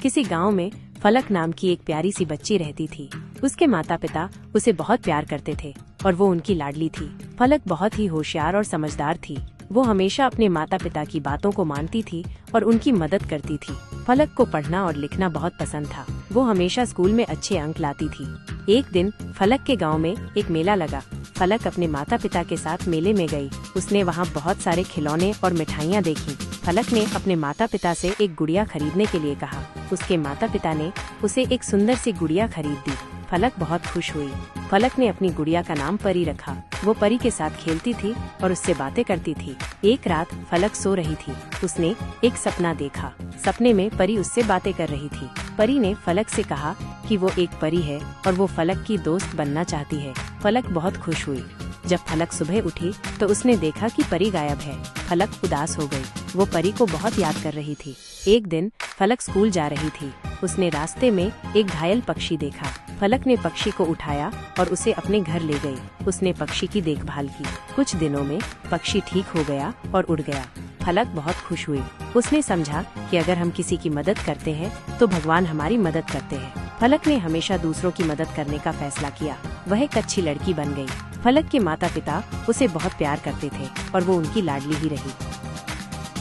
किसी गांव में फलक नाम की एक प्यारी सी बच्ची रहती थी। उसके माता पिता उसे बहुत प्यार करते थे और वो उनकी लाडली थी। फलक बहुत ही होशियार और समझदार थी। वो हमेशा अपने माता पिता की बातों को मानती थी और उनकी मदद करती थी। फलक को पढ़ना और लिखना बहुत पसंद था। वो हमेशा स्कूल में अच्छे अंक लाती थी। एक दिन फलक के गांव में एक मेला लगा। फलक अपने माता पिता के साथ मेले में गई। उसने वहां बहुत सारे खिलौने और मिठाइयाँ देखी। फलक ने अपने माता पिता से एक गुड़िया खरीदने के लिए कहा। उसके माता पिता ने उसे एक सुंदर सी गुड़िया खरीद दी। फलक बहुत खुश हुई। फलक ने अपनी गुड़िया का नाम परी रखा। वो परी के साथ खेलती थी और उससे बातें करती थी। एक रात फलक सो रही थी। उसने एक सपना देखा। सपने में परी उससे बातें कर रही थी। परी ने फलक से कहा कि वो एक परी है और वो फलक की दोस्त बनना चाहती है। फलक बहुत खुश हुई। जब फलक सुबह उठी तो उसने देखा कि परी गायब है। फलक उदास हो गई। वो परी को बहुत याद कर रही थी। एक दिन फलक स्कूल जा रही थी। उसने रास्ते में एक घायल पक्षी देखा। फलक ने पक्षी को उठाया और उसे अपने घर ले गई। उसने पक्षी की देखभाल की। कुछ दिनों में पक्षी ठीक हो गया और उड़ गया। फलक बहुत खुश हुई। उसने समझा कि अगर हम किसी की मदद करते हैं तो भगवान हमारी मदद करते हैं। फलक ने हमेशा दूसरों की मदद करने का फैसला किया। वह एक अच्छी लड़की बन गई। फलक के माता पिता उसे बहुत प्यार करते थे और वो उनकी लाडली ही रही।